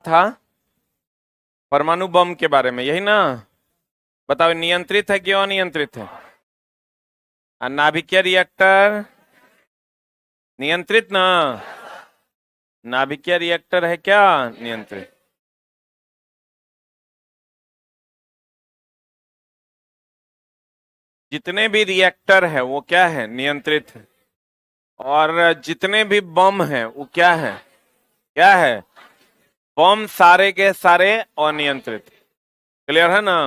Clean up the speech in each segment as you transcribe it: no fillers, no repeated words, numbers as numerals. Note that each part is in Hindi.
था परमाणु बम के बारे में, यही ना? बताओ, नियंत्रित है कि अनियंत्रित है? नाभिकीय रिएक्टर नियंत्रित ना? नाभिकीय रिएक्टर है क्या नियंत्रित? जितने भी रिएक्टर है वो क्या है? नियंत्रित है। और जितने भी बम है वो क्या है? क्या है? बम सारे के सारे अनियंत्रित। क्लियर है ना?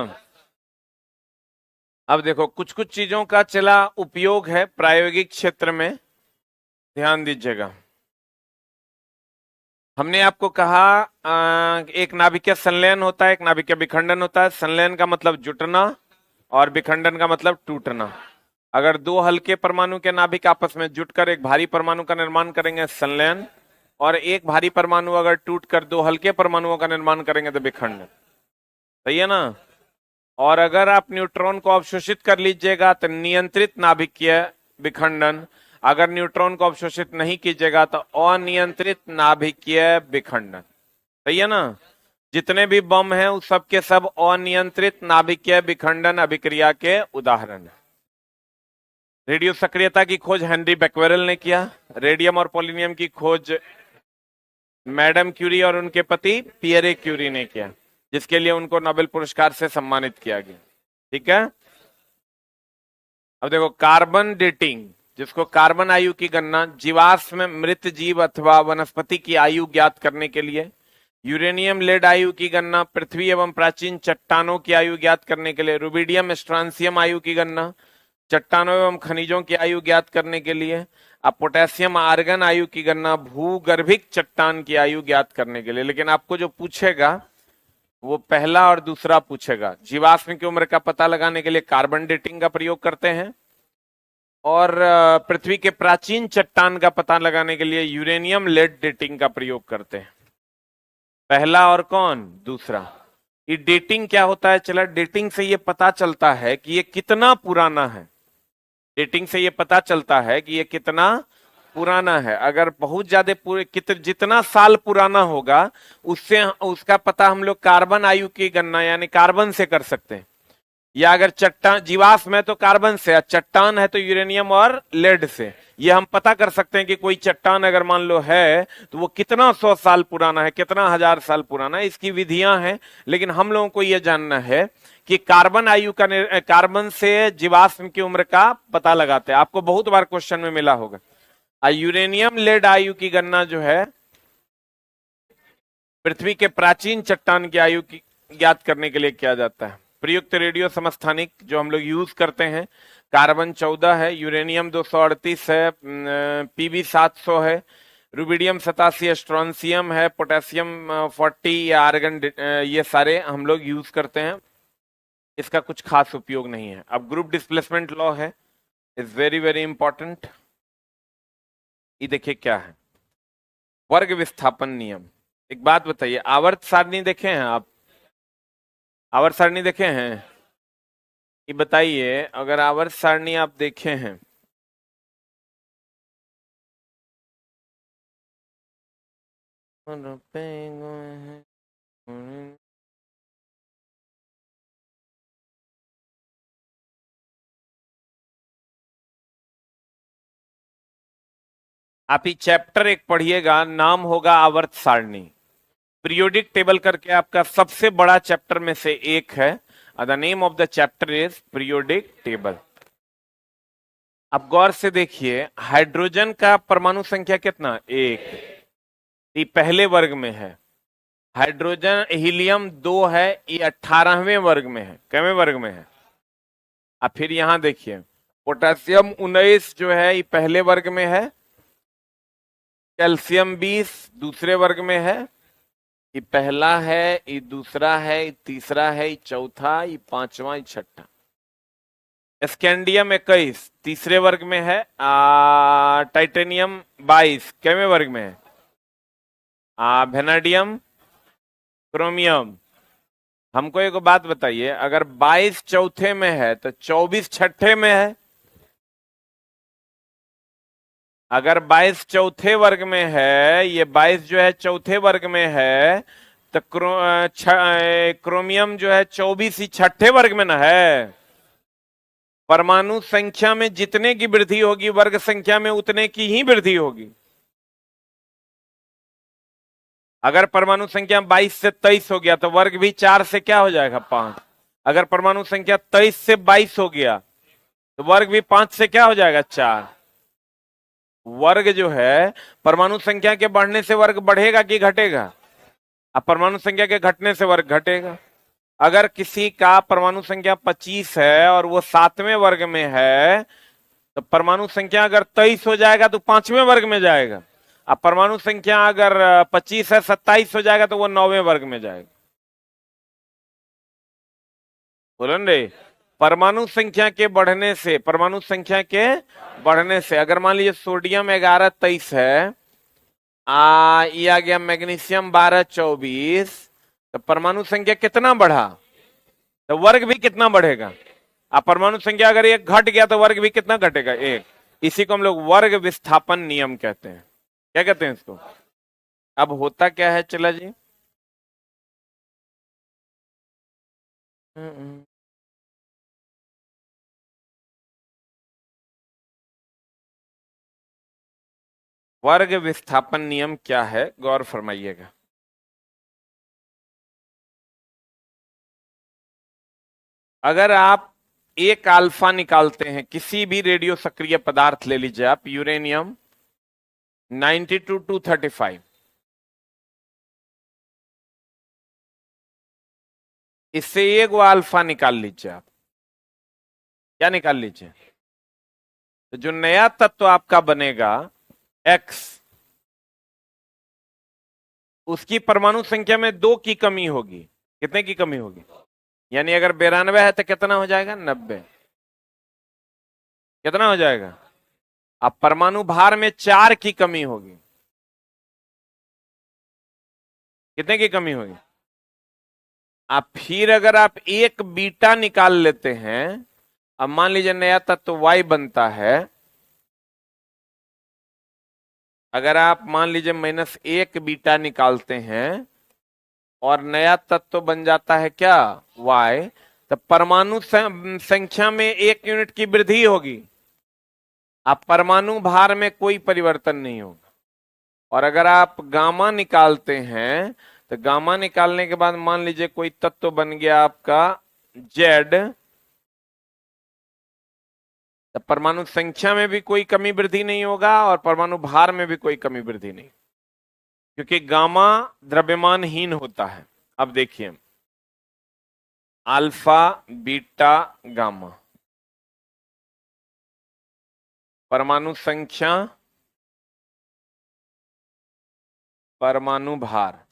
अब देखो, कुछ कुछ चीजों का चला उपयोग है प्रायोगिक क्षेत्र में, ध्यान दीजिएगा। हमने आपको कहा एक नाभिकीय संलयन होता है, एक नाभिकीय विखंडन होता है। संलयन का मतलब जुटना और विखंडन का मतलब टूटना। अगर दो हल्के परमाणु के नाभिक आपस में जुटकर एक भारी परमाणु का निर्माण करेंगे, संलयन। और एक भारी परमाणु अगर टूटकर दो हल्के परमाणुओं का निर्माण करेंगे तो विखंडन। सही है ना? और अगर आप न्यूट्रॉन को अवशोषित कर लीजिएगा तो नियंत्रित नाभिकीय विखंडन। अगर न्यूट्रॉन को अवशोषित नहीं कीजिएगा तो अनियंत्रित नाभिकीय विखंडन। सही है ना? जितने भी बम हैं उस सब के सब अनियंत्रित नाभिकीय विखंडन अभिक्रिया के उदाहरण है। रेडियो सक्रियता की खोज हेनरी बैक्वेरेल ने किया। रेडियम और पोलिनियम की खोज मैडम क्यूरी और उनके पति पियरे क्यूरी ने किया, जिसके लिए उनको नोबेल पुरस्कार से सम्मानित किया गया। ठीक है। अब देखो, कार्बन डेटिंग, जिसको कार्बन आयु की गणना जीवाश्म में मृत जीव अथवा वनस्पति की आयु ज्ञात करने के लिए, यूरेनियम लेड आयु की गणना पृथ्वी एवं प्राचीन चट्टानों की आयु ज्ञात करने के लिए, रुबिडियम स्ट्रांसियम आयु की गणना चट्टानों एवं खनिजों की आयु ज्ञात करने के लिए, अब पोटेशियम आर्गन आयु की गणना भूगर्भिक चट्टान की आयु ज्ञात करने के लिए। लेकिन आपको जो पूछेगा वो पहला और दूसरा पूछेगा। जीवाश्म की उम्र का पता लगाने के लिए कार्बन डेटिंग का प्रयोग करते हैं, और पृथ्वी के प्राचीन चट्टान का पता लगाने के लिए यूरेनियम लेड डेटिंग का प्रयोग करते हैं। पहला और कौन? दूसरा। ये डेटिंग क्या होता है? चला, डेटिंग से ये पता चलता है कि ये कितना पुराना है। डेटिंग से ये पता चलता है कि ये कितना पुराना है। अगर बहुत ज्यादा जितना साल पुराना होगा उससे उसका पता हम लोग कार्बन आयु की गणना यानी कार्बन से कर सकते हैं। या अगर चट्टान जीवाश्म है तो कार्बन से, चट्टान है तो यूरेनियम और लेड से। ये हम पता कर सकते हैं कि कोई चट्टान अगर मान लो है तो वो कितना 100 साल पुराना है, कितना 1000 साल पुराना है। इसकी विधियां हैं, लेकिन हम लोगों को यह जानना है कि कार्बन आयु का कार्बन से जीवाश्म की उम्र का पता लगाते हैं। आपको बहुत बार क्वेश्चन में मिला होगा। यूरेनियम लेड आयु की गणना जो है पृथ्वी के प्राचीन चट्टान की आयु की ज्ञात करने के लिए किया जाता है। प्रयुक्त रेडियो समस्थानिक जो हम लोग यूज करते हैं, कार्बन 14 है, यूरेनियम 238 है, पीबी 700 है, रुबिडियम 87, स्ट्रॉन्सियम है, पोटेशियम 40 या आर्गन, ये सारे हम लोग यूज करते हैं। इसका कुछ खास उपयोग नहीं है। अब ग्रुप डिस्प्लेसमेंट लॉ है, इज वेरी वेरी इंपॉर्टेंट। ये देखिए क्या है, वर्ग विस्थापन नियम। एक बात बताइए, आवर्त सारणी देखे हैं आप? आवर्त सारणी देखे हैं? ये बताइए, अगर आवर्त सारणी आप देखे हैं आप ही चैप्टर एक पढ़िएगा, नाम होगा आवर्त सारणी। पीरियोडिक टेबल करके आपका सबसे बड़ा चैप्टर में से एक है। The name of the chapter is periodic table. आप गौर से देखिए, हाइड्रोजन का परमाणु संख्या कितना? एक। ये पहले वर्ग में है। हाइड्रोजन हीलियम 2 है, ये 18वें वर्ग में है। कितवें वर्ग में है? अब फिर यहां देखिए, पोटेशियम 19 जो है ये पहले वर्ग में है, कैल्शियम 20 दूसरे वर्ग में है, ये पहला है, ये दूसरा है, ये तीसरा है, ये चौथा, ये पांचवा, ये छठा। स्कैंडियम 21 तीसरे वर्ग में है, टाइटेनियम 22 कितवें वर्ग में है? Vanadium, chromium. हमको एक बात बताइए, अगर 22 चौथे में है तो 24 छठे में है। अगर 22 चौथे वर्ग में है, ये 22 जो है चौथे वर्ग में है, तो क्रोमियम जो है 24 ही छठे वर्ग में ना है। परमाणु संख्या में जितने की वृद्धि होगी वर्ग संख्या में उतने की ही वृद्धि होगी। अगर परमाणु संख्या 22 से 23 हो गया तो वर्ग भी 4 से क्या हो जाएगा 5। अगर परमाणु संख्या 23 से 22 हो गया तो वर्ग भी 5 से क्या हो जाएगा 4। वर्ग जो है परमाणु संख्या के बढ़ने से वर्ग बढ़ेगा कि घटेगा। अब परमाणु संख्या के घटने से वर्ग घटेगा। अगर किसी का परमाणु संख्या 25 है और वो 7वें वर्ग में है तो परमाणु संख्या अगर 23 हो जाएगा तो 5वें वर्ग में जाएगा। अब परमाणु संख्या अगर 25 है 27 हो जाएगा तो वो 9वें वर्ग में जाएगा। बोलो रे, परमाणु संख्या के बढ़ने से, परमाणु संख्या के बढ़ने से अगर मान लीजिए सोडियम 11 23 है, ये आ गया मैग्नीशियम 12 24, तो परमाणु संख्या कितना बढ़ा तो वर्ग भी कितना बढ़ेगा। अब परमाणु संख्या अगर एक घट गया तो वर्ग भी कितना घटेगा 1। इसी को हम लोग वर्ग विस्थापन नियम कहते हैं। क्या कहते हैं इसको। अब होता क्या है चला जी, वर्ग विस्थापन नियम क्या है गौर फरमाइएगा। अगर आप एक अल्फा निकालते हैं किसी भी रेडियो सक्रिय पदार्थ ले लीजिए आप, यूरेनियम 92 235, इससे एक वो अल्फा निकाल लीजिए आप। क्या निकाल लीजिए, तो जो नया तत्व आपका बनेगा एक्स, उसकी परमाणु संख्या में 2 की कमी होगी। कितने की कमी होगी, यानी अगर 92 है तो कितना हो जाएगा 90। कितना हो जाएगा। अब परमाणु भार में 4 की कमी होगी। कितने की कमी होगी। अब फिर अगर आप एक बीटा निकाल लेते हैं, अब मान लीजिए नया तत्व Y बनता है, अगर आप मान लीजिए -1 बीटा निकालते हैं और नया तत्व बन जाता है क्या Y, तो परमाणु संख्या में 1 यूनिट की वृद्धि होगी। अब परमाणु भार में कोई परिवर्तन नहीं होगा। और अगर आप गामा निकालते हैं तो गामा निकालने के बाद मान लीजिए कोई तत्व बन गया आपका Z, तो परमाणु संख्या में भी कोई कमी वृद्धि नहीं होगा और परमाणु भार में भी कोई कमी वृद्धि नहीं, क्योंकि गामा द्रव्यमानहीन होता है। अब देखिए अल्फा बीटा गामा, परमाणु संख्या परमाणु भार,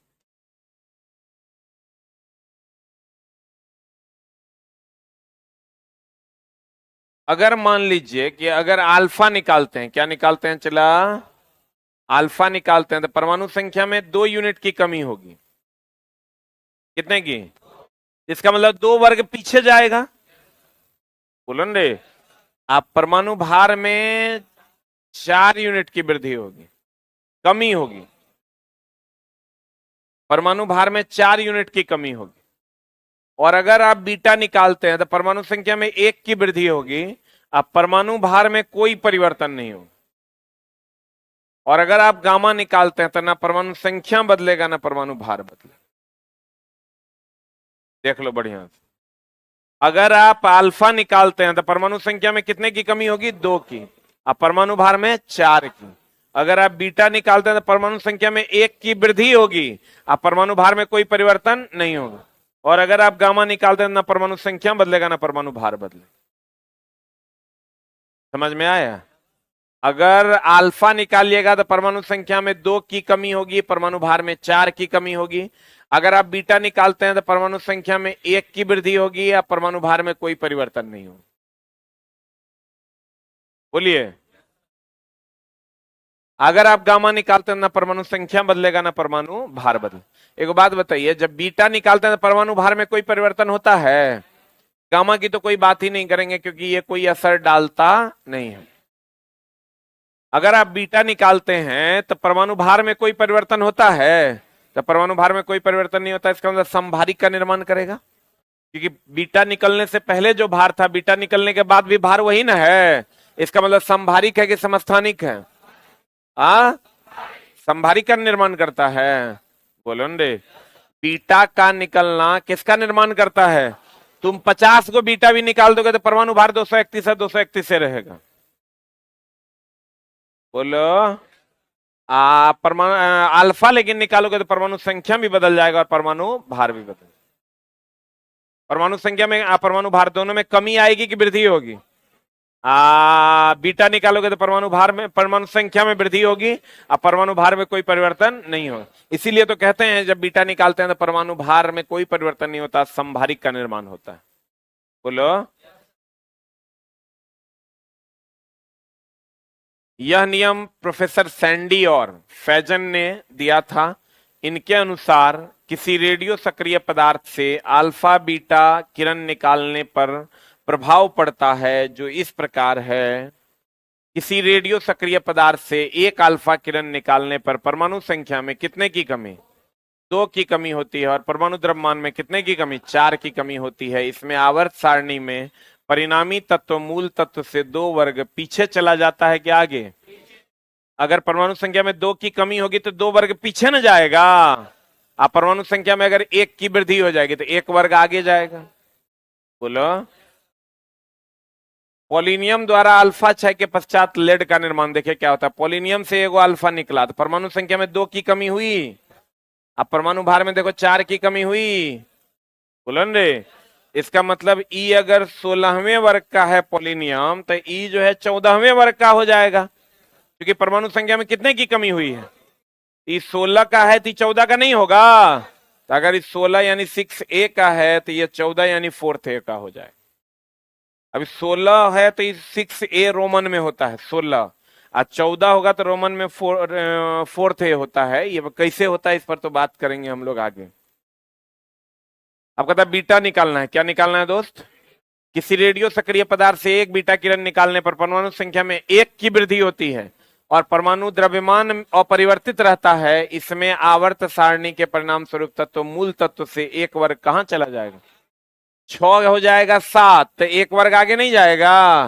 अगर मान लीजिए कि अगर अल्फा निकालते हैं, क्या निकालते हैं चला, अल्फा निकालते हैं, तो परमाणु संख्या में 2 यूनिट की कमी होगी। कितने की, इसका मतलब 2 वर्ग पीछे जाएगा। बोलो रे, आप परमाणु भार में 4 यूनिट की वृद्धि होगी, कमी होगी। परमाणु भार में 4 यूनिट की कमी होगी। और अगर आप बीटा निकालते हैं तो परमाणु संख्या में 1 की वृद्धि होगी। अब परमाणु भार में कोई परिवर्तन नहीं होगा। और अगर आप गामा निकालते हैं तो ना परमाणु संख्या बदलेगा ना परमाणु भार बदलेगा। देख लो बढ़िया से, अगर आप अल्फा निकालते हैं तो परमाणु संख्या में कितने की कमी होगी 2 की, अब परमाणु भार में 4 की। अगर आप बीटा निकालते हैं तो परमाणु संख्या में 1 की वृद्धि होगी, अब परमाणु भार में कोई परिवर्तन नहीं होगा। और अगर आप गामा निकालते हैं ना परमाणु संख्या बदलेगा ना परमाणु भार बदलेगा। समझ में आया। अगर अल्फा निकालिएगा तो परमाणु संख्या में 2 की कमी होगी, परमाणु भार में 4 की कमी होगी। अगर आप बीटा निकालते हैं तो परमाणु संख्या में 1 की वृद्धि होगी या परमाणु भार में कोई परिवर्तन नहीं होगा। बोलिए, अगर आप गामा निकालते हैं ना परमाणु संख्या बदलेगा ना परमाणु भार बदले। एक बात बताइए, जब बीटा निकालते हैं तो परमाणु भार में कोई परिवर्तन होता है। गामा की तो कोई बात ही नहीं करेंगे क्योंकि ये कोई असर डालता नहीं है। अगर आप बीटा निकालते हैं तो परमाणु भार में कोई परिवर्तन होता है, तो परमाणु भार में कोई परिवर्तन नहीं होता, इसका मतलब समभारिक का निर्माण करेगा, क्योंकि बीटा निकलने से पहले जो भार था, बीटा निकलने के बाद भी भार वही ना है। इसका मतलब समभारिक है कि समस्थानिक है? आ समभारिक का निर्माण करता है। बोलो न रे, बीटा का निकलना किसका निर्माण करता है? तुम 50 को बीटा भी निकाल दोगे तो परमाणु भार 231 है, 231 से रहेगा। बोलो, परमाणु अल्फा लेकिन निकालोगे तो परमाणु संख्या भी बदल जाएगा और परमाणु भार भी बदल। परमाणु संख्या में परमाणु भार दोनों में कमी आएगी कि वृद्धि होगी? बीटा निकालोगे तो परमाणु भार में, परमाणु संख्या में वृद्धि होगी, और परमाणु भार में कोई परिवर्तन नहीं होगा। इसीलिए तो कहते हैं जब बीटा निकालते हैं तो परमाणु भार में कोई परिवर्तन नहीं होता, समभारिक का निर्माण होता है। बोलो, यह नियम प्रोफेसर सैंडी और फैजन ने दिया था। इनके अनुसार किसी रेडियो सक्रिय पदार्थ से अल्फा बीटा किरण निकालने पर प्रभाव पड़ता है, जो इस प्रकार है। किसी रेडियो सक्रिय पदार्थ से एक अल्फा किरण निकालने पर परमाणु संख्या में कितने की कमी? 2 की कमी होती है, और परमाणु द्रव्यमान में कितने की कमी? 4 की कमी होती है। इसमें आवर्त सारणी में परिणामी तत्व मूल तत्व से 2 वर्ग पीछे चला जाता है कि आगे? अगर परमाणु संख्या में 2 की कमी होगी तो 2 वर्ग पीछे न जाएगा। आप परमाणु संख्या में अगर 1 की वृद्धि हो जाएगी तो 1 वर्ग आगे जाएगा। बोलो, पोलिनियम द्वारा अल्फा क्षय के पश्चात लेड का निर्माण देखिए क्या होता है। पोलिनियम से एगो अल्फा निकला तो परमाणु संख्या में 2 की कमी हुई, अब परमाणु भार में देखो 4 की कमी हुई। बोलो रे, इसका मतलब ई अगर 16वें वर्ग का है पोलिनियम, तो ई जो है 14वें वर्ग का हो जाएगा, क्योंकि परमाणु संख्या में कितने की कमी हुई है? ई 16 का है तो 14 का नहीं होगा। तो अगर इस 16 यानी 6A का है तो ये 14 यानी 4A का हो जाए। अभी 16 है तो 6A रोमन में होता है 16, और 14 होगा तो रोमन में 4A होता है। ये कैसे होता है इस पर तो बात करेंगे हम लोग आगे। अब कहता है बीटा निकालना है। क्या निकालना है दोस्त? किसी रेडियो सक्रिय पदार्थ से एक बीटा किरण निकालने पर परमाणु संख्या में 1 की वृद्धि होती है और परमाणु द्रव्यमान अपरिवर्तित रहता है। इसमें आवर्त सारणी के परिणाम स्वरूप तत्व मूल तत्व से 1 वर्ग कहां चला जाएगा? 6 हो जाएगा 7, तो 1 वर्ग आगे नहीं जाएगा,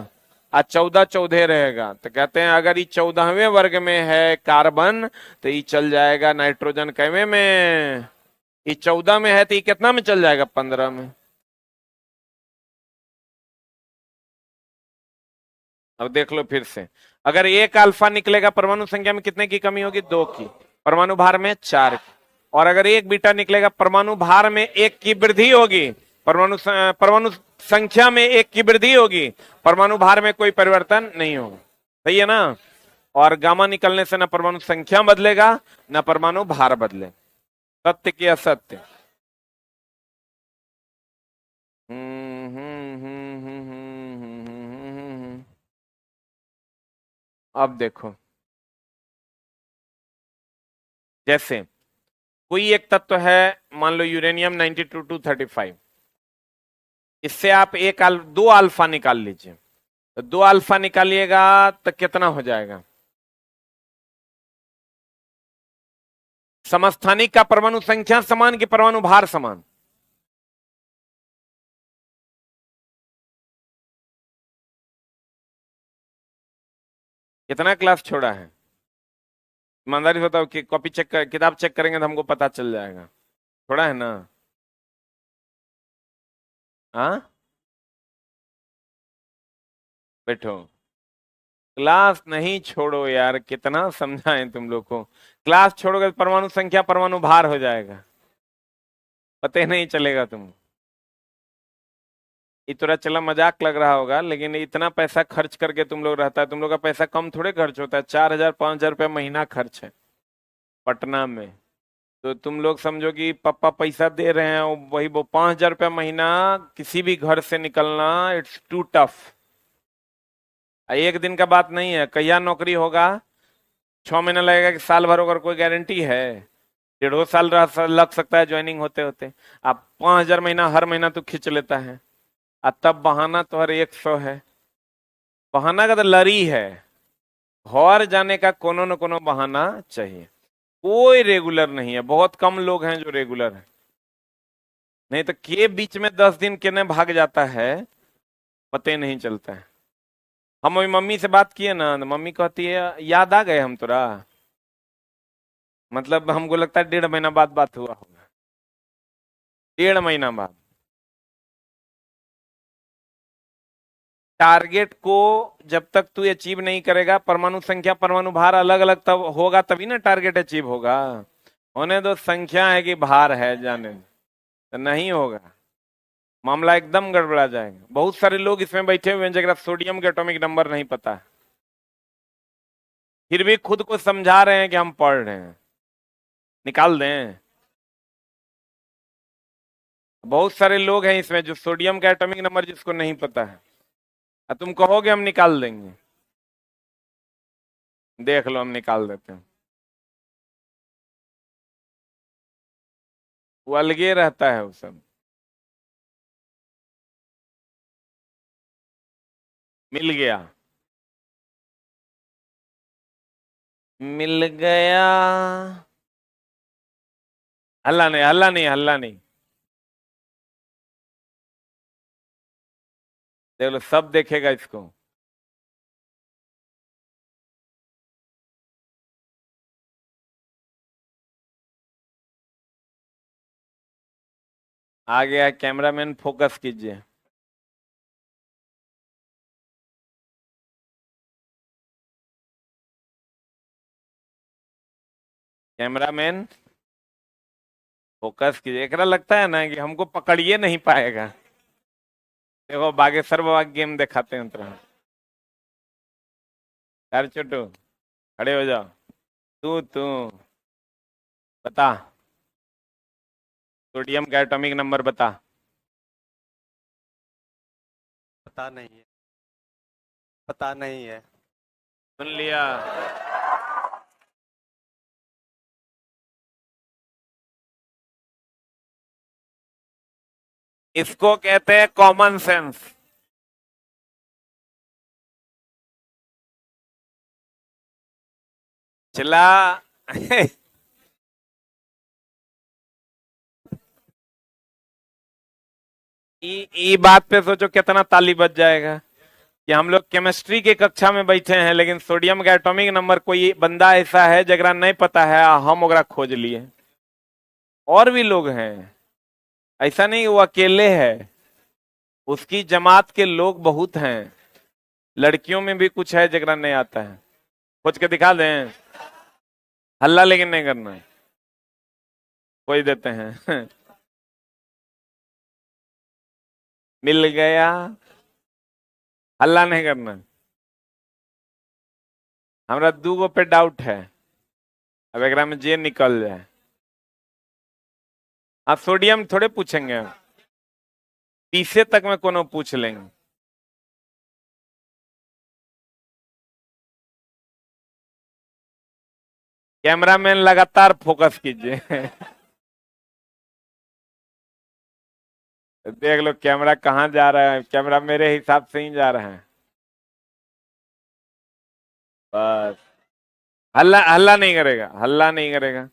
और 14 14 रहेगा। तो कहते हैं अगर ये 14वें वर्ग में है कार्बन तो ये चल जाएगा नाइट्रोजन कैवे में? ये 14 में है तो ये कितना में चल जाएगा? 15 में। अब देख लो फिर से, अगर 1 अल्फा निकलेगा परमाणु संख्या में कितने की कमी होगी? 2 की। परमाणु भार में 4 की। और अगर 1 बीटा निकलेगा परमाणु भार में 1 की वृद्धि होगी, परमाणु संख्या में 1 की वृद्धि होगी, परमाणु भार में कोई परिवर्तन नहीं होगा। सही है ना? और गामा निकलने से ना परमाणु संख्या बदलेगा ना परमाणु भार बदले। सत्य की असत्य? अब देखो, जैसे कोई एक तत्व है, मान लो यूरेनियम 92-235, इससे आप 2 अल्फा निकाल लीजिए। तो 2 अल्फा निकालिएगा तो कितना हो जाएगा? समस्थानिक का परमाणु संख्या समान कि परमाणु भार समान? कितना क्लास छोड़ा है? ईमानदारी बताओ कि कॉपी चेक कर, किताब चेक करेंगे तो हमको पता चल जाएगा। छोड़ा है ना? हाँ, बैठो। क्लास नहीं छोड़ो यार, कितना समझाएं तुम लोग को। क्लास छोड़ोगे तो परमाणु संख्या परमाणु भार हो जाएगा, पता ही नहीं चलेगा तुम। ये थोड़ा चला मजाक लग रहा होगा, लेकिन इतना पैसा खर्च करके तुम लोग रहता है, तुम लोग का पैसा कम थोड़े खर्च होता है। 4,000-5,000 रुपया महीना खर्च है पटना में। तो तुम लोग समझो कि पापा पैसा दे रहे हैं, वही वो 5,000 रुपया महीना किसी भी घर से निकलना, इट्स टू टफ। एक दिन का बात नहीं है, कहिया नौकरी होगा? 6 महीना लगेगा कि साल भर होगा? कोई गारंटी है? 1.5 साल लग सकता है ज्वाइनिंग होते होते। आप 5,000 महीना हर महीना तो खींच लेता है, और तब बहाना तो हर 100 है। बहाना का तो लड़ी है, घर जाने का कोनो न कोनो बहाना चाहिए। कोई रेगुलर नहीं है, बहुत कम लोग हैं जो रेगुलर है। नहीं तो के बीच में 10 दिन केने भाग जाता है, पता ही नहीं चलता है। हम अभी मम्मी से बात किए ना, तो मम्मी कहती है याद आ गए हम तुरा। मतलब हमको लगता है 1.5 महीना बाद बात हुआ होगा, 1.5 महीना बाद। टारगेट को जब तक तू अचीव नहीं करेगा, परमाणु संख्या परमाणु भार अलग अलग तब होगा, तभी ना टारगेट अचीव होगा। होने दो, संख्या है कि भार है, जाने दो। तो नहीं होगा, मामला एकदम गड़बड़ा जाएगा। बहुत सारे लोग इसमें बैठे हुए हैं जगह सोडियम के एटॉमिक नंबर नहीं पता है, फिर भी खुद को समझा रहे हैं कि हम पढ़ रहे हैं। निकाल दें। बहुत सारे लोग हैं इसमें जो सोडियम का एटॉमिक नंबर जिसको नहीं पता है, और तुम कहोगे हम निकाल देंगे, देख लो हम निकाल देते हैं। वो अलगे रहता है वो सब। मिल गया, मिल गया। हल्ला नहीं, हल्ला नहीं, हल्ला नहीं। देख लो, सब देखेगा इसको। आ गया, कैमरामैन फोकस कीजिए। कैमरामैन फोकस कीजिए। एकरा लगता है ना कि हमको पकड़िए नहीं पाएगा। देखो बागेश्वर बाबा गेम दिखाते हैं तुरंत। यार छोटू, खड़े हो जाओ। तू बता, सोडियम का एटॉमिक नंबर बता। पता नहीं है, पता नहीं है। सुन लिया। इसको कहते हैं कॉमन सेंस। चला। ई बात पे सोचो कितना ताली बज जाएगा कि हम लोग केमिस्ट्री के कक्षा में बैठे हैं, लेकिन सोडियम का एटॉमिक नंबर कोई बंदा ऐसा है जगरा नहीं पता है, हम ओकरा खोज लिए। और भी लोग हैं, ऐसा नहीं वो अकेले है, उसकी जमात के लोग बहुत हैं। लड़कियों में भी कुछ है जगरा नहीं आता है, खोज के दिखा दें। हल्ला लेकिन नहीं करना है, खोज देते हैं। मिल गया। हल्ला नहीं करना है। हमरा 2 गो पे डाउट है, अब एकरा में जे निकल जाए। आप सोडियम थोड़े पूछेंगे, 30 तक में कोनो पूछ लेंगे। कैमरामैन लगातार फोकस कीजिए। देख लो कैमरा कहाँ जा रहा है, कैमरा मेरे हिसाब से ही जा रहा है। बस, हल्ला हल्ला नहीं करेगा, हल्ला नहीं करेगा।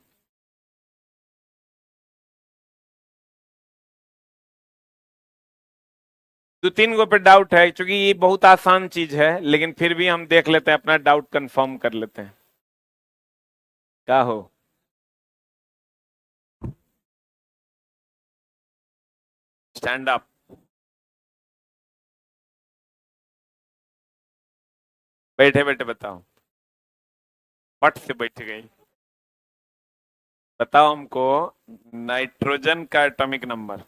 दो तीन गो पे डाउट है, क्योंकि ये बहुत आसान चीज है, लेकिन फिर भी हम देख लेते हैं, अपना डाउट कंफर्म कर लेते हैं। क्या हो, स्टैंड अप। बैठे बैठे बताओ, पट से बैठ गई। बताओ हमको नाइट्रोजन का एटॉमिक नंबर।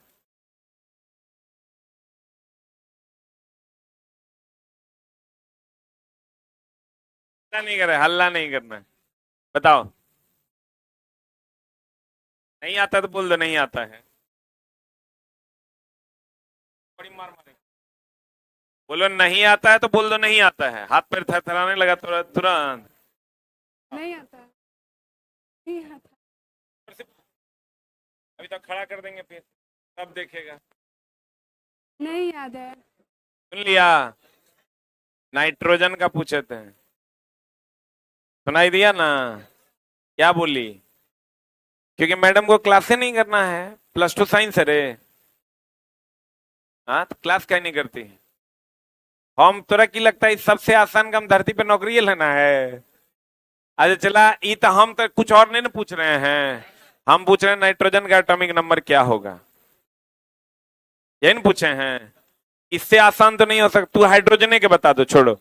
हल्ला नहीं करे, हल्ला नहीं करना है। बताओ। नहीं आता तो बोल दो नहीं आता है। बड़ी मार मारे। बोलो नहीं आता है तो बोल दो नहीं आता है, हाथ पैर थरथराने लगा तुरंत तुरंत। नहीं आता, नहीं आता। अभी तक खड़ा कर देंगे फिर, तब देखेगा। नहीं याद है। सुन लिया, नाइट्रोजन का पूछे थे, सुनाई दिया ना, क्या बोली। क्योंकि मैडम को क्लास ही नहीं करना है, +2 साइंस है रे। हाँ तो क्लास क्या नहीं करती? हम तोरा की लगता है सबसे आसान काम धरती पे नौकरी लेना है? अच्छा चला, ये तो हम तो कुछ और नहीं ना पूछ रहे हैं, हम पूछ रहे हैं नाइट्रोजन का एटॉमिक नंबर क्या होगा, यही नहीं पूछे हैं। इससे आसान तो नहीं हो सकता, तू हाइड्रोजन के बता दो, छोड़ो।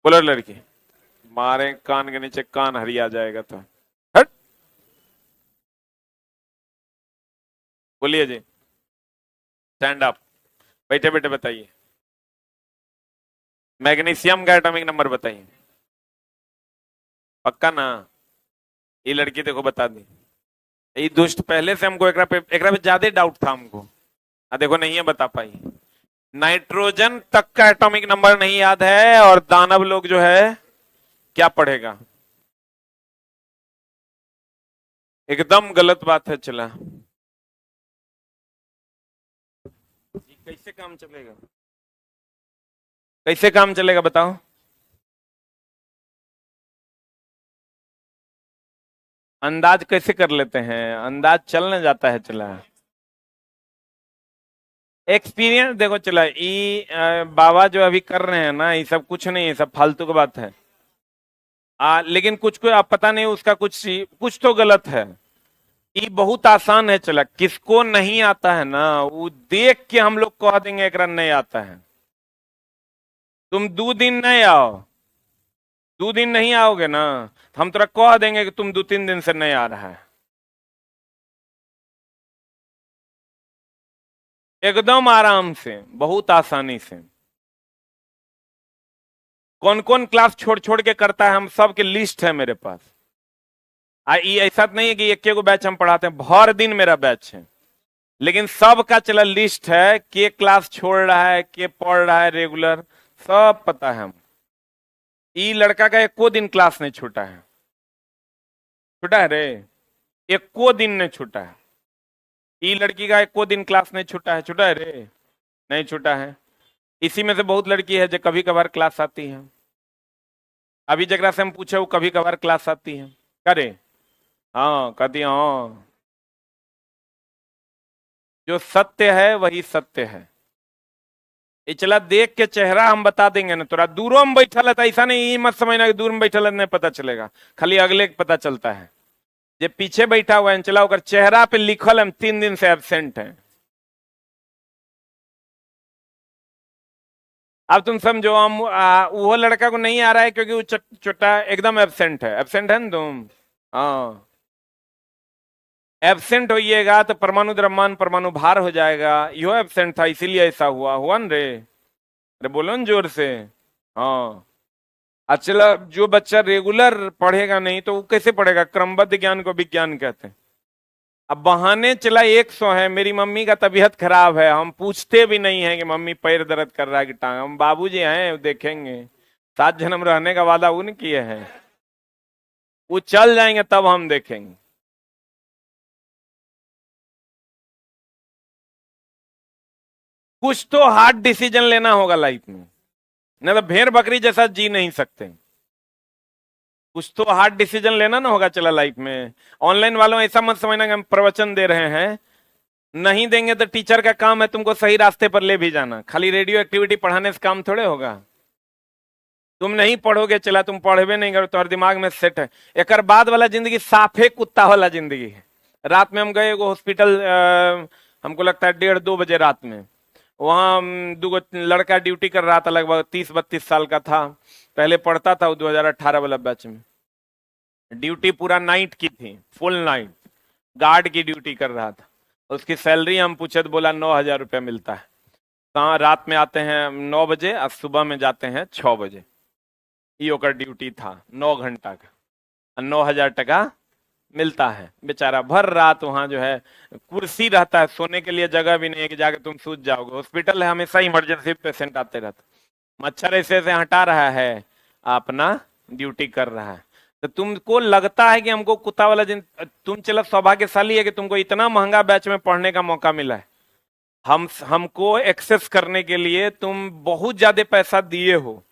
बोलो लड़की, मारे कान के नीचे कान हरिया जाएगा तो। हट, बोलिए जी, स्टैंड अप, बैठे बैठे बताइए। मैग्नीशियम का एटॉमिक नंबर बताइए। पक्का ना? ये लड़की देखो बता दी। ये दुष्ट पहले से हमको एकरा पे ज्यादा डाउट था हमको। देखो नहीं है बता पाई। नाइट्रोजन तक का एटॉमिक नंबर नहीं याद है और दानव लोग जो है क्या पढ़ेगा? एकदम गलत बात है। चला, कैसे काम चलेगा? कैसे काम चलेगा बताओ? अंदाज कैसे कर लेते हैं? अंदाज चलने जाता है। चला, एक्सपीरियंस देखो। चला, ये बाबा जो अभी कर रहे हैं ना, ये सब कुछ नहीं है, सब फालतू की बात है। लेकिन कुछ को आप पता नहीं उसका कुछ तो गलत है। ये बहुत आसान है। चला, किसको नहीं आता है ना, वो देख के हम लोग कह देंगे एकरा नहीं आता है। तुम 2 दिन नहीं आओ, 2 दिन नहीं आओगे ना, हम तुरा कह देंगे कि तुम 2-3 दिन से नहीं आ रहा है। एकदम आराम से, बहुत आसानी से। कौन कौन क्लास छोड़ छोड़ के करता है, हम सब की लिस्ट है मेरे पास। ये ऐसा नहीं है कि एक को बैच हम पढ़ाते हैं, भर दिन मेरा बैच है, लेकिन सब का चला लिस्ट है, के क्लास छोड़ रहा है, के पढ़ रहा है रेगुलर, सब पता है हम। ये लड़का का एको दिन क्लास नहीं छूटा है। छूटा है रे? एको दिन नहीं छूटा है। ये लड़की का एको दिन क्लास नहीं छूटा है। छूटा है रे? नहीं छूटा है। इसी में से बहुत लड़की है जो कभी कभार क्लास आती है। अभी जगह से हम पूछे वो कभी कभार क्लास आती है, करे? हाँ कहती है, हाँ जो सत्य है वही सत्य है। ये चला, देख के चेहरा हम बता देंगे ना तोरा। दूरों में बैठल है तो ऐसा नहीं, ये मत समझना कि दूर में बैठल है नहीं पता चलेगा, खाली अगले के पता चलता है। जे पीछे बैठा हुआ है चला, चेहरा पे लिखल हम 3 दिन से एबसेंट है। अब तुम समझो, हम वो लड़का को नहीं आ रहा है क्योंकि वो छोटा एकदम एबसेंट है। एबसेंट है ना तुम? हाँ, एबसेंट होइएगा तो परमाणु द्रव्यमान परमाणु भार हो जाएगा। यो एबसेंट था इसीलिए ऐसा हुआ। हुआ न रे? अरे बोलो न जोर से। हाँ, अच्छा, जो बच्चा रेगुलर पढ़ेगा नहीं तो वो कैसे पढ़ेगा? क्रमबद्ध ज्ञान को विज्ञान कहते हैं। अब बहाने चला 100 है, मेरी मम्मी का तबीयत खराब है, हम पूछते भी नहीं है कि मम्मी पैर दर्द कर रहा है कि टांग। हम बाबूजी हैं, देखेंगे। 7 जन्म रहने का वादा उन किए हैं, वो चल जाएंगे तब हम देखेंगे। कुछ तो हार्ड डिसीजन लेना होगा लाइफ में, नहीं तो भेड़ बकरी जैसा जी नहीं सकते। कुछ तो हार्ड डिसीजन लेना ना होगा चला लाइफ में। ऑनलाइन वालों ऐसा मत समझना कि हम प्रवचन दे रहे हैं, नहीं देंगे तो टीचर का काम है तुमको सही रास्ते पर ले भी जाना। खाली रेडियो एक्टिविटी पढ़ाने से काम थोड़े होगा। तुम नहीं पढ़ोगे चला, तुम पढ़वे नहीं करो, तुम्हारे दिमाग में सेट है। एक बाद वाला जिंदगी साफे कुत्ता वाला जिंदगी है। रात में हम गए वो हॉस्पिटल, हमको लगता है 1:30-2 बजे रात में। वहां 2 लड़का ड्यूटी कर रहा था, लगभग 30-32 साल का था। पहले पढ़ता था वो 2018 वाला बैच में। ड्यूटी पूरा नाइट की थी, फुल नाइट गार्ड की ड्यूटी कर रहा था। उसकी सैलरी हम पूछे तो बोला 9,000 रुपया मिलता है। कहाँ? रात में आते हैं 9 बजे और सुबह में जाते हैं 6 बजे। ये का ड्यूटी था 9 घंटा का, 9,000 टका मिलता है। बेचारा भर रात वहां जो है कुर्सी रहता है, सोने के लिए जगह भी नहीं है कि जाके तुम सूझ जाओगे। हॉस्पिटल है, हमेशा इमरजेंसी पेशेंट आते रहते। मच्छर ऐसे ऐसे हटा रहा है, अपना ड्यूटी कर रहा है। तो तुमको लगता है कि हमको कुत्ता वाला तुम चलो सौभाग्यशाली है कि तुमको इतना महंगा बैच में पढ़ने का मौका मिला है। हमको एक्सेस करने के लिए तुम बहुत ज्यादा पैसा दिए हो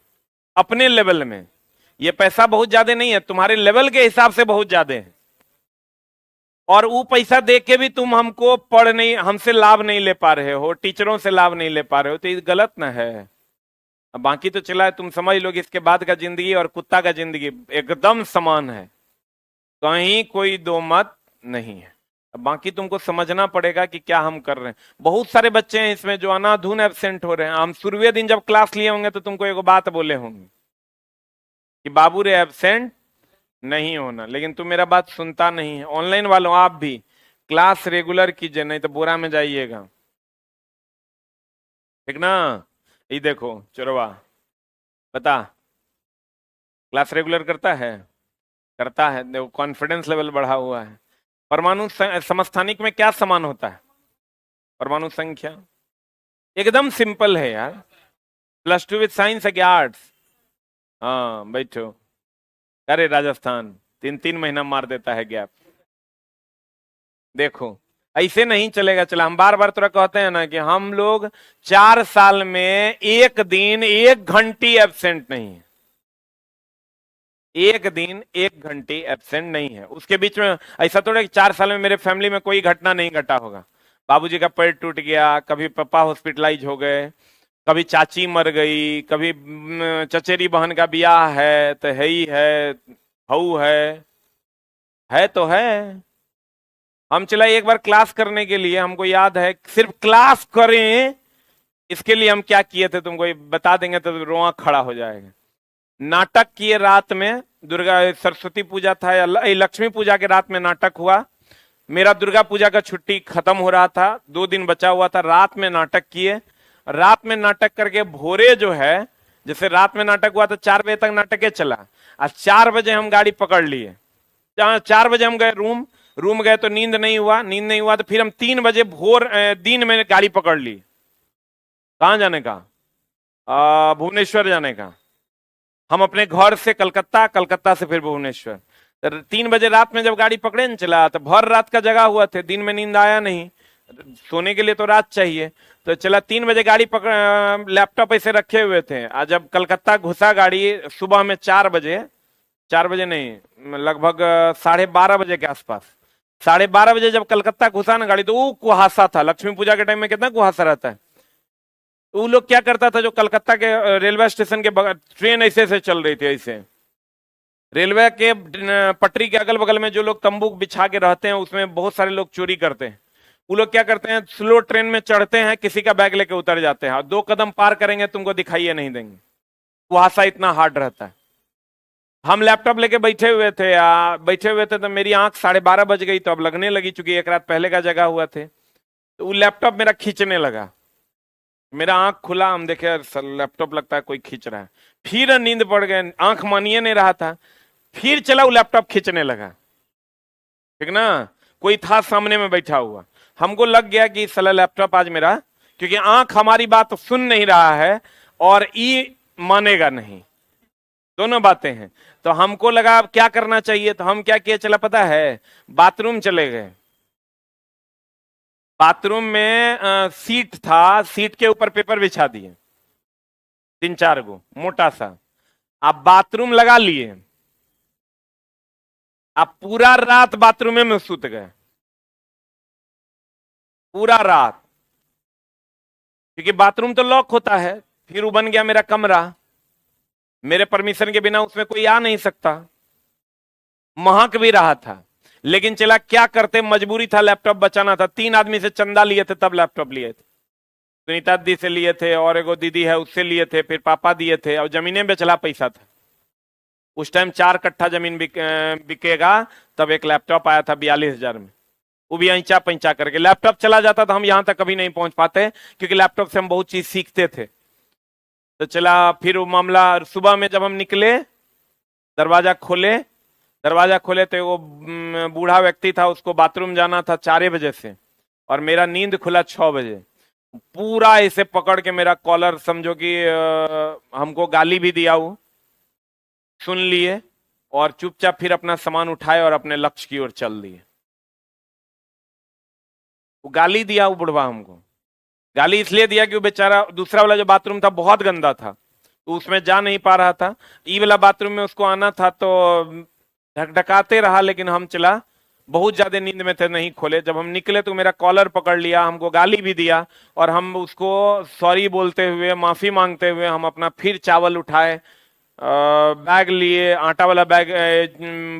अपने लेवल में। ये पैसा बहुत ज्यादा नहीं है, तुम्हारे लेवल के हिसाब से बहुत ज्यादा है। और वो पैसा दे के भी तुम हमको पढ़ नहीं, हमसे लाभ नहीं ले पा रहे हो, टीचरों से लाभ नहीं ले पा रहे हो, तो ये गलत ना है। अब बाकी तो चला है, तुम समझ लो कि इसके बाद का जिंदगी और कुत्ता का जिंदगी एकदम समान है, कहीं कोई दो मत नहीं है। अब बाकी तुमको समझना पड़ेगा कि क्या हम कर रहे हैं। बहुत सारे बच्चे हैं इसमें जो अनाधुन एब्सेंट हो रहे हैं। हम शुरुए दिन जब क्लास लिए होंगे तो तुमको एक बात बोले होंगे कि बाबू रे एब्सेंट नहीं होना, लेकिन तुम मेरा बात सुनता नहीं है। ऑनलाइन वालों आप भी क्लास रेगुलर कीजिए, नहीं तो बुरा में जाइएगा, ठीक ना। ये देखो चोरवा, बता, क्लास रेगुलर करता है? करता है। देखो कॉन्फिडेंस लेवल बढ़ा हुआ है। परमाणु समस्थानिक में क्या समान होता है? परमाणु संख्या। एकदम सिंपल है यार। +2 विद साइंस है कि आर्ट्स? हाँ बैठो। अरे राजस्थान 3-3 महीना मार देता है गैप। देखो ऐसे नहीं चलेगा। चला, हम बार बार तोरा कहते हैं ना कि हम लोग 4 साल में 1 दिन 1 घंटी एब्सेंट नहीं है। 1 दिन 1 घंटी एब्सेंट नहीं है। उसके बीच में ऐसा थोड़ा कि 4 साल में मेरे फैमिली में कोई घटना नहीं घटा होगा। बाबूजी का पैर टूट गया, कभी पापा हॉस्पिटलाइज हो गए, कभी चाची मर गई, कभी चचेरी बहन का ब्याह है तो है ही है, हऊ है तो है। हम चला एक बार क्लास करने के लिए, हमको याद है सिर्फ क्लास करें इसके लिए हम क्या किए थे तुमको बता देंगे तो रोआ खड़ा हो जाएगा। नाटक किए रात में, दुर्गा सरस्वती पूजा था या लक्ष्मी पूजा के रात में नाटक हुआ। मेरा दुर्गा पूजा का छुट्टी खत्म हो रहा था, 2 दिन बचा हुआ था। रात में नाटक किए, रात में नाटक करके भोरे जो है, जैसे रात में नाटक हुआ तो 4 बजे तक नाटक चला, आज 4 बजे हम गाड़ी पकड़ लिए। 4 बजे हम गए रूम गए तो नींद नहीं हुआ तो फिर हम 3 बजे भोर दिन में गाड़ी पकड़ ली। कहां जाने का? भुवनेश्वर जाने का। हम अपने घर से कलकत्ता से फिर भुवनेश्वर। 3 बजे रात में जब गाड़ी पकड़े न चला तो भर रात का जगा हुआ थे, दिन में नींद आया नहीं, सोने के लिए तो रात चाहिए। तो चला 3 बजे गाड़ी पकड़, लैपटॉप ऐसे रखे हुए थे। आज जब कलकत्ता घुसा गाड़ी सुबह में 4 बजे नहीं, लगभग 12:30 बजे के आसपास, 12:30 बजे जब कलकत्ता घुसा ना गाड़ी, तो वो कुहासा था। लक्ष्मी पूजा के टाइम में कितना कुहासा रहता है। वो लोग क्या करता था, जो कलकत्ता के रेलवे स्टेशन के बगल ट्रेन ऐसे से चल रही थी, ऐसे रेलवे के पटरी के अगल बगल में जो लोग तंबू बिछा के रहते हैं उसमें बहुत सारे लोग चोरी करते हैं। वो लोग क्या करते हैं, स्लो ट्रेन में चढ़ते हैं, किसी का बैग लेके उतर जाते हैं, 2 कदम पार करेंगे तुमको दिखाइए नहीं देंगे, कुहासा इतना हार्ड रहता है। हम लैपटॉप लेके बैठे हुए थे तो मेरी आंख 12:30 बज गई, तो अब लगने लगी, चूंकि एक रात पहले का जगह हुआ थे। तो वो लैपटॉप मेरा खींचने लगा, मेरा आंख खुला, हम देखे लैपटॉप लगता है कोई खींच रहा है। फिर नींद पड़ गए, आंख मानिए नहीं रहा था, फिर चला वो लैपटॉप खींचने लगा, ठीक ना। कोई था सामने में बैठा हुआ, हमको लग गया कि साला लैपटॉप आज मेरा, क्योंकि आंख हमारी बात सुन नहीं रहा है और ई मानेगा नहीं, दोनों बातें हैं। तो हमको लगा अब क्या करना चाहिए, तो हम क्या किए चला पता है, बाथरूम चले गए। बाथरूम में सीट था, सीट के ऊपर पेपर बिछा दिए 3-4 गो मोटा सा। आप बाथरूम लगा लिए, आप पूरा रात बाथरूम में सुत गए, पूरा रात, क्योंकि बाथरूम तो लॉक होता है। फिर वो बन गया मेरा कमरा, मेरे परमिशन के बिना उसमें कोई आ नहीं सकता, महक भी रहा था। लेकिन चला क्या करते, मजबूरी था, लैपटॉप बचाना था। 3 आदमी से चंदा लिए थे तब लैपटॉप लिए थे। सुनीता दी से लिए थे और एगो दीदी है उससे लिए थे, फिर पापा दिए थे, और जमीनें बेचला पैसा था। उस टाइम 4 कट्ठा जमीन बिकेगा, तब एक लैपटॉप आया था 42,000 में, वो भी ऐंचा पैंचा करके। लैपटॉप चला जाता तो हम यहां तक कभी नहीं पहुंच पाते, क्योंकि लैपटॉप से हम बहुत चीज सीखते थे। तो चला फिर वो मामला, सुबह में जब हम निकले, दरवाजा खोले तो वो बूढ़ा व्यक्ति था, उसको बाथरूम जाना था 4 बजे से, और मेरा नींद खुला 6 बजे। पूरा ऐसे पकड़ के मेरा कॉलर, समझो कि हमको गाली भी दिया, वो सुन लिए और चुपचाप फिर अपना सामान उठाए और अपने लक्ष्य की ओर चल दिए। वो गाली दिया, वो बुढ़वा हमको गाली इसलिए दिया कि वो बेचारा, दूसरा वाला जो बाथरूम था बहुत गंदा था, तो उसमें जा नहीं पा रहा था। ई वाला बाथरूम में उसको आना था, तो ढकढकाते रहा, लेकिन हम चला बहुत ज्यादा नींद में थे, नहीं खोले। जब हम निकले तो मेरा कॉलर पकड़ लिया, हमको गाली भी दिया, और हम उसको सॉरी बोलते हुए, माफी मांगते हुए हम अपना फिर चावल उठाए, बैग लिए, आटा वाला बैग,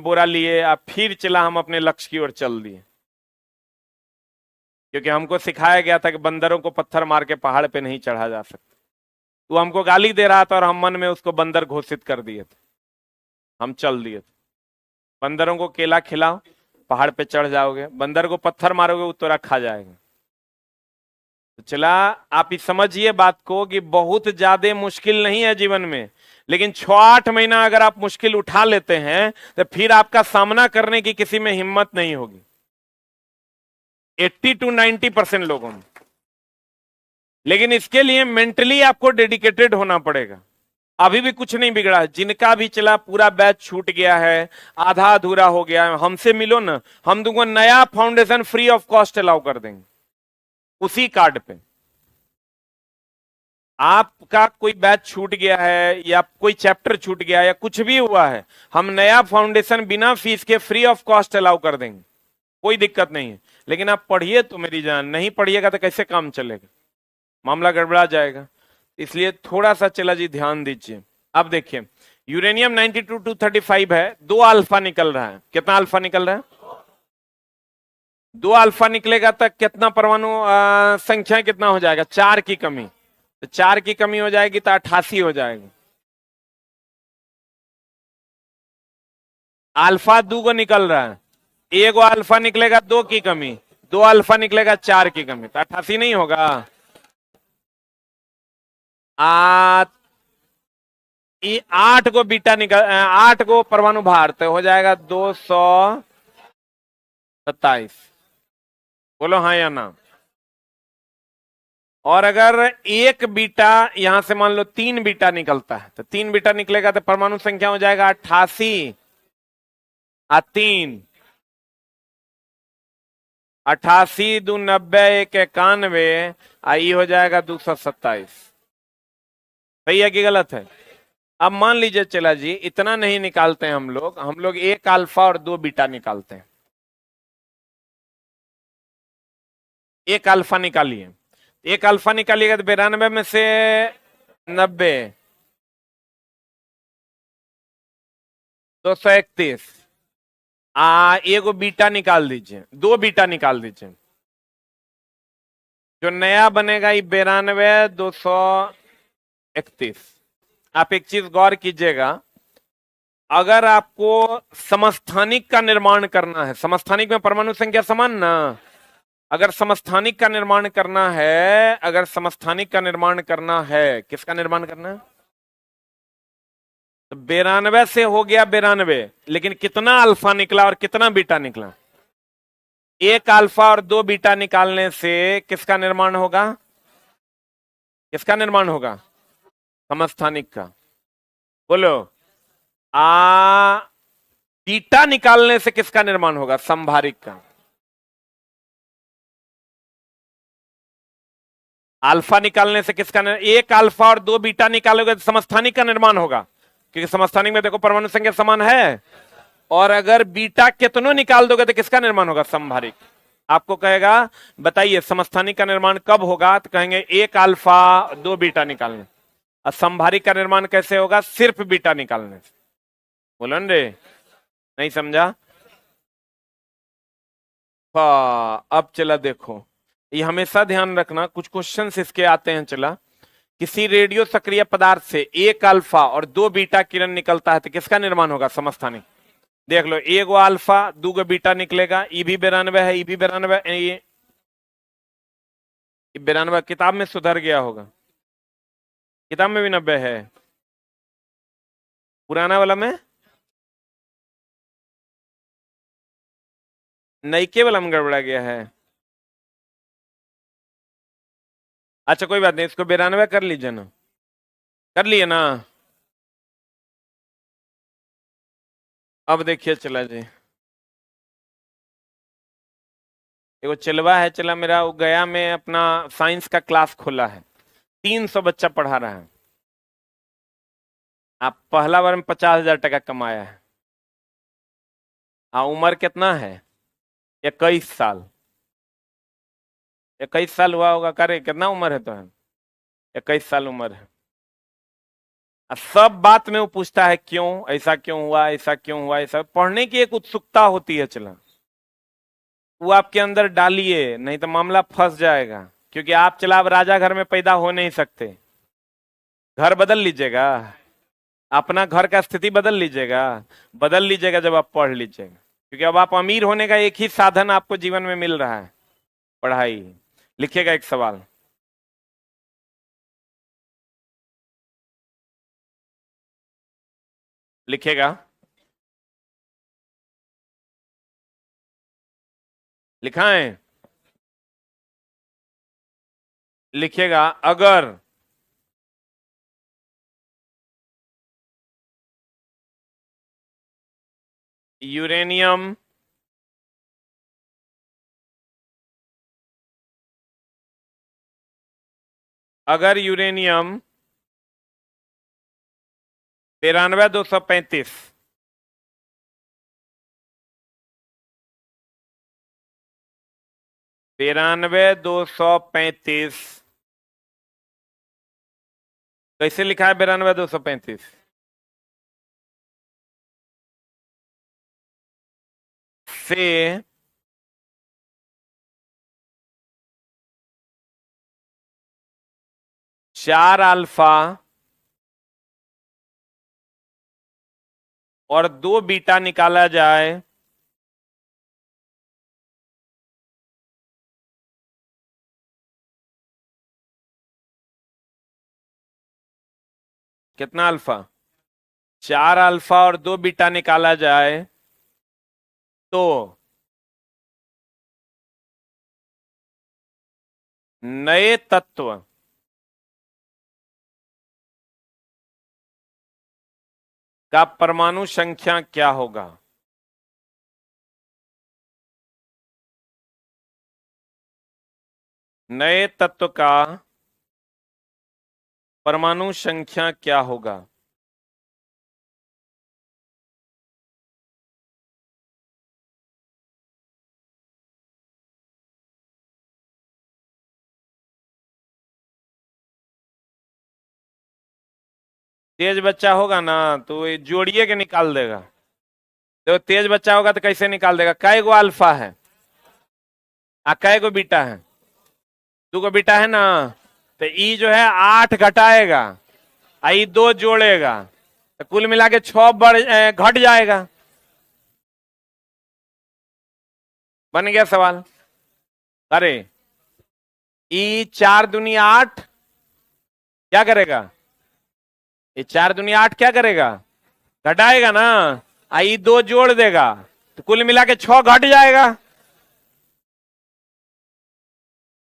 बोरा लिए, अब फिर चला, हम अपने लक्ष्य की ओर चल दिए। क्योंकि हमको सिखाया गया था कि बंदरों को पत्थर मार के पहाड़ पे नहीं चढ़ा जा सकता। वो हमको गाली दे रहा था और हम मन में उसको बंदर घोषित कर दिए थे। हम चल दिए थे, बंदरों को केला खिलाओ, पहाड़ पे चढ़ जाओगे, बंदर को पत्थर मारोगे, वो तोरा खा जाएगा। तो चला, आप इस समझिए बात को कि बहुत ज्यादा मुश्किल नहीं है जीवन में, लेकिन 6-8 महीना अगर आप मुश्किल उठा लेते हैं तो फिर आपका सामना करने की किसी में हिम्मत नहीं होगी, 80 to 90% लोगों में। लेकिन इसके लिए मेंटली आपको डेडिकेटेड होना पड़ेगा। अभी भी कुछ नहीं बिगड़ा है, जिनका भी चला पूरा बैच छूट गया है, आधा अधूरा हो गया है, हमसे मिलो ना, हम तुमको नया foundation free of cost allow कर देंगे उसी कार्ड पे। आपका कोई बैच छूट गया है या कोई चैप्टर छूट गया है या कुछ भी हुआ है, हम नया फाउंडेशन बिना फीस के फ्री ऑफ कॉस्ट अलाउ कर देंगे, कोई दिक्कत नहीं है। लेकिन आप पढ़िए तो मेरी जान, नहीं पढ़िएगा तो कैसे काम चलेगा, मामला गड़बड़ा जाएगा। इसलिए थोड़ा सा चला जी ध्यान दीजिए। अब देखिए, यूरेनियम 92-235 है, 2 अल्फा निकल रहा है। कितना अल्फा निकल रहा है? 2 अल्फा निकलेगा तक कितना परमाणु संख्या कितना हो जाएगा? 4 की कमी। तो 4 की कमी हो जाएगी तो 88 हो जाएगा। अल्फा 2 को निकल रहा है, 1 अल्फा निकलेगा 2 की कमी, 2 अल्फा निकलेगा 4 की कमी, तो 88 नहीं होगा। 8 को बीटा निकल, 8 को परमाणु भार, तो हो जाएगा 227। बोलो हाँ या ना। और अगर एक बीटा, यहां से मान लो 3 बीटा निकलता है, तो 3 बीटा निकलेगा तो परमाणु संख्या हो जाएगा 88 आ 3, 88 2 90 1 91, आई हो जाएगा 227। सही है कि गलत है? अब मान लीजिए चला जी, इतना नहीं निकालते हैं हम लोग 1 अल्फा और 2 बीटा निकालते हैं। 1 अल्फा निकालिए, 1 अल्फा निकालिएगा तो 92 में से 90, 231। एगो बीटा निकाल दीजिए, 2 बीटा निकाल दीजिए, जो नया बनेगा ये 92 231। आप एक चीज गौर कीजिएगा, अगर आपको समस्थानिक का निर्माण करना है, समस्थानिक में परमाणु संख्या समान ना, अगर समस्थानिक का निर्माण करना है, अगर समस्थानिक का निर्माण करना है, किसका निर्माण करना है? तो 92 से हो गया 92, लेकिन कितना अल्फा निकला और कितना बीटा निकला? 1 अल्फा और 2 बीटा निकालने से किसका निर्माण होगा? किसका निर्माण होगा? समस्थानिक का। बोलो। बीटा निकालने से किसका निर्माण होगा? संभारिक का। अल्फा निकालने से किसका 1 अल्फा और 2 बीटा निकालोगे तो समस्थानिक का निर्माण होगा, क्योंकि समस्थानिक में देखो परमाणु संख्या समान है। और अगर बीटा कितनों निकाल दोगे तो किसका निर्माण होगा? संभारिक। आपको कहेगा बताइए समस्थानिक का निर्माण कब होगा, तो कहेंगे 1 अल्फा 2 बीटा निकालने। और संभारिक का निर्माण कैसे होगा? सिर्फ बीटा निकालने से। बोलो रे, नहीं समझा? अब चला देखो, ये हमेशा ध्यान रखना, कुछ क्वेश्चंस इसके आते हैं। चला, किसी रेडियो सक्रिय पदार्थ से 1 अल्फा और 2 बीटा किरण निकलता है तो किसका निर्माण होगा? समस्थानिक। देख लो, 1 अल्फा 2 बीटा निकलेगा, ई भी 92 है, ई भी 92, ये 92 किताब में सुधर गया होगा, किताब में भी 90 है, पुराना वाला में, नईके वाला में गड़बड़ा गया है। अच्छा कोई बात नहीं, इसको 92 कर लीजिए ना, कर लिए ना। अब देखिए चला जी, एगो चलवा है, चला मेरा, वो गया में अपना साइंस का क्लास खोला है, 300 बच्चा पढ़ा रहा है। आप पहला बार में 50,000 टका कमाया है। उम्र कितना है? 21 साल। 21 साल हुआ होगा, करे कितना उम्र है तो है? 21 साल उम्र है। अब सब बात में वो पूछता है क्यों, ऐसा क्यों हुआ, ऐसा क्यों हुआ, ऐसा पढ़ने की एक उत्सुकता होती है। चला वो आपके अंदर डालिए, नहीं तो मामला फंस जाएगा। क्योंकि आप चला अब राजा घर में पैदा हो नहीं सकते। घर बदल लीजिएगा, अपना घर का स्थिति बदल लीजिएगा जब आप पढ़ लीजिएगा। क्योंकि अब आप अमीर होने का एक ही साधन आपको जीवन में मिल रहा है, पढ़ाई। लिखिएगा एक सवाल। लिखिएगा, लिखाएं, लिखिएगा। अगर यूरेनियम अगर यूरेनियम 92,235 92,235 कैसे लिखा है 92,235? से 4 अल्फा और 2 बीटा निकाला जाए कितना अल्फा? 4 अल्फा और 2 बीटा निकाला जाए तो नए तत्व का परमाणु संख्या क्या होगा? नए तत्व का परमाणु संख्या क्या होगा? तेज बच्चा होगा ना तो ये जोड़िए के निकाल देगा। तो तेज बच्चा होगा तो कैसे निकाल देगा? कै गो अल्फा है आ कै गो बीटा है? 2 गो बीटा है ना। तो ई जो है 8 घटाएगा, आई 2 जोड़ेगा, तो कुल मिला के 6 घट जाएगा। बन गया सवाल। अरे ई 4 दूनी 8 क्या करेगा? ये 4 दूनी 8 क्या करेगा? घटाएगा ना। आई 2 जोड़ देगा तो कुल मिला के 6 घट जाएगा।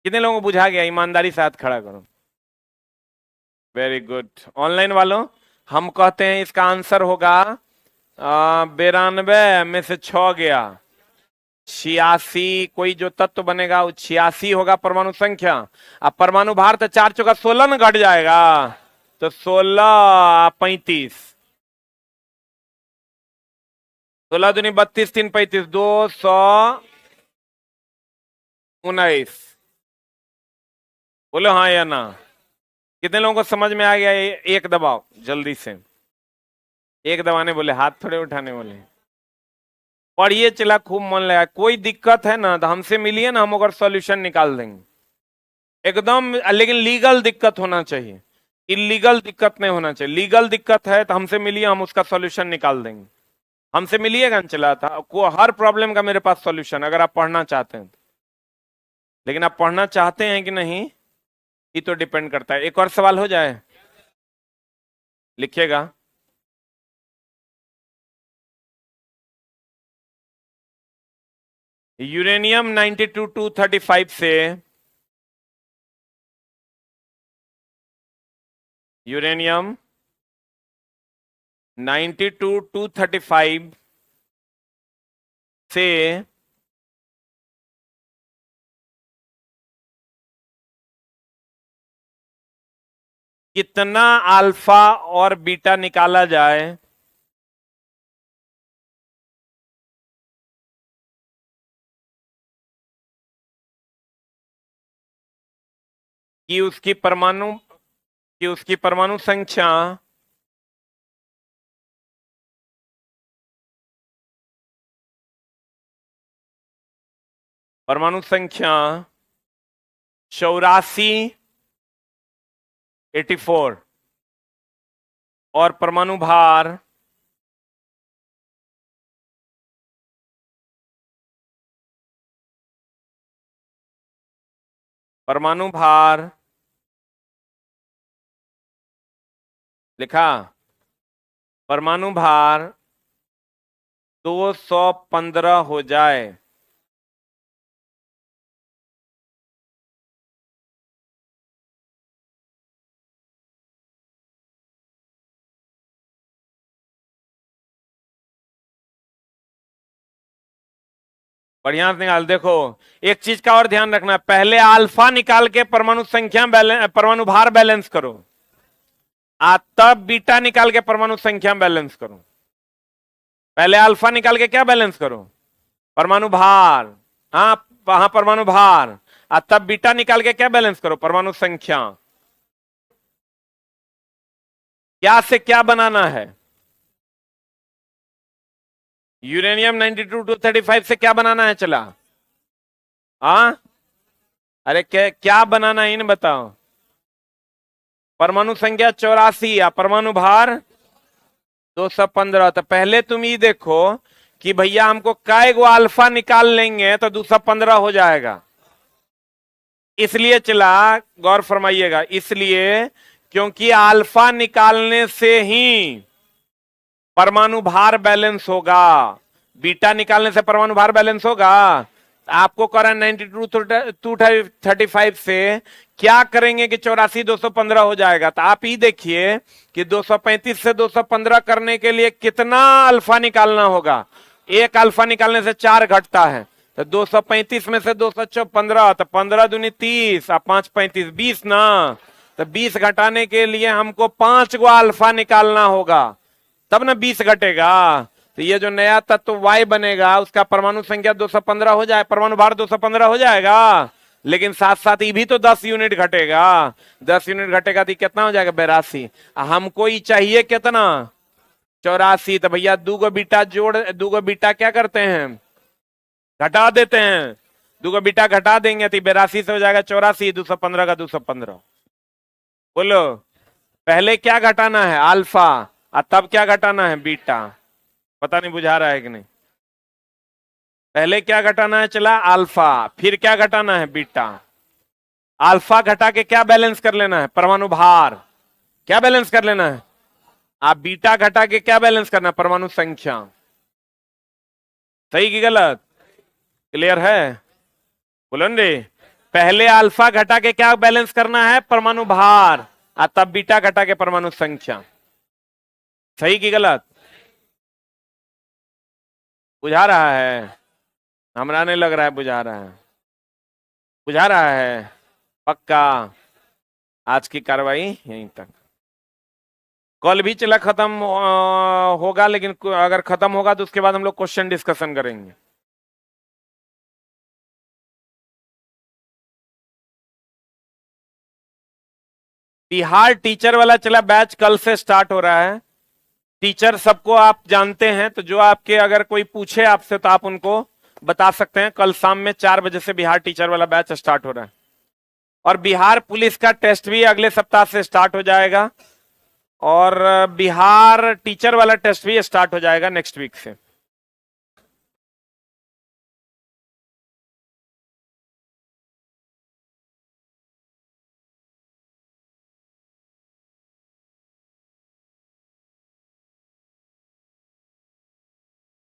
कितने लोगों को बुझा गया? ईमानदारी से हाथ खड़ा करो। Very good. ऑनलाइन वालों, हम कहते हैं इसका आंसर होगा 92 में से 6 गया 86। कोई जो तत्व बनेगा वो 86 होगा परमाणु संख्या। अब परमाणु भार तो 4 चौका 16 में घट जाएगा, तो 16 35, 16 दूनी 32, 3 35, 219। बोलो हाँ या ना। कितने लोगों को समझ में आ गया? एक दबाओ जल्दी से, एक दबाने बोले, हाथ थोड़े उठाने बोले। पढ़िए चला, खूब मन लगा। कोई दिक्कत है ना तो हमसे मिलिए ना, हम अगर सॉल्यूशन निकाल देंगे एकदम। लेकिन लीगल दिक्कत होना चाहिए, इलीगल दिक्कत नहीं होना चाहिए। लीगल दिक्कत है तो हमसे मिलिए, हम उसका सॉल्यूशन निकाल देंगे। हमसे मिलिएगा ना, चला था को हर प्रॉब्लम का मेरे पास सॉल्यूशन, अगर आप पढ़ना चाहते हैं। लेकिन आप पढ़ना चाहते हैं कि नहीं ये तो डिपेंड करता है। एक और सवाल हो जाए, लिखिएगा। यूरेनियम 92-235 से यूरेनियम 92-235 से कितना अल्फा और बीटा निकाला जाए कि उसकी परमाणु संख्या परमाणु संख्या 84 84 और परमाणु भार लिखा, परमाणु भार 215 हो जाए बढ़िया से निकाल। देखो एक चीज का और ध्यान रखना, पहले अल्फा निकाल के परमाणु संख्या परमाणु भार बैलेंस करो, तब बीटा निकाल के परमाणु संख्या बैलेंस करो। पहले अल्फा निकाल के क्या बैलेंस करो, परमाणु भार, हाँ परमाणु भार, तब बीटा निकाल के क्या बैलेंस करो, परमाणु संख्या। क्या से क्या बनाना है, यूरेनियम 92-235 से क्या बनाना है, चला अरे क्या बनाना है इन बताओ। परमाणु संख्या 84 या परमाणु भार 215। तो पहले तुम ये देखो कि भैया हमको काय गो अल्फा निकाल लेंगे तो 215 हो जाएगा। इसलिए चला, गौर फरमाइएगा, इसलिए क्योंकि अल्फा निकालने से ही परमाणु भार बैलेंस होगा, बीटा निकालने से परमाणु भार बैलेंस होगा। आपको कह रहा है 92-235 से क्या करेंगे कि 84-215 हो जाएगा। तो आप ही देखिए कि 235 से 215 करने के लिए कितना अल्फा निकालना होगा। एक अल्फा निकालने से 4 घटता है, तो 235 में से 215, तो 15 दूनी 30 और 5 35 20 ना, तो 20 घटाने के लिए हमको 5 गो अल्फा निकालना होगा, तब ना 20 घटेगा। तो ये जो नया तत्व Y बनेगा उसका परमाणु संख्या 215 हो जाए, परमाणु भार 215 हो जाएगा, लेकिन साथ साथ ये भी तो 10 यूनिट घटेगा। 10 यूनिट घटेगा तो कितना हो जाएगा, 82। हमको ही चाहिए कितना, 84। तो भैया दूगो बीटा क्या करते हैं, घटा देते हैं, दूगो बीटा घटा देंगे तो 82 से हो जाएगा 84, 215 का 215। बोलो पहले क्या घटाना है, अल्फा, और तब क्या घटाना है, बीटा। पता नहीं बुझा रहा है कि नहीं। पहले क्या घटाना है, चला अल्फा, फिर क्या घटाना है, बीटा। अल्फा घटा के क्या बैलेंस कर लेना है, परमाणु भार, क्या बैलेंस कर लेना है। आप बीटा घटा के क्या बैलेंस करना है, परमाणु संख्या। सही कि गलत, क्लियर है, बोलो रे। पहले अल्फा घटा के क्या बैलेंस करना है, परमाणु भार, और तब बीटा घटा के परमाणु संख्या। सही कि गलत, बुझा रहा है, हमरा नहीं लग रहा है बुझा रहा है, बुझा रहा है पक्का। आज की कार्रवाई यहीं तक, कल भी चला खत्म होगा, लेकिन अगर खत्म होगा तो उसके बाद हम लोग क्वेश्चन डिस्कशन करेंगे। बिहार टीचर वाला चला बैच कल से स्टार्ट हो रहा है। टीचर सबको आप जानते हैं, तो जो आपके अगर कोई पूछे आपसे तो आप उनको बता सकते हैं। कल शाम में 4 बजे से बिहार टीचर वाला बैच स्टार्ट हो रहा है, और बिहार पुलिस का टेस्ट भी अगले सप्ताह से स्टार्ट हो जाएगा, और बिहार टीचर वाला टेस्ट भी स्टार्ट हो जाएगा नेक्स्ट वीक से।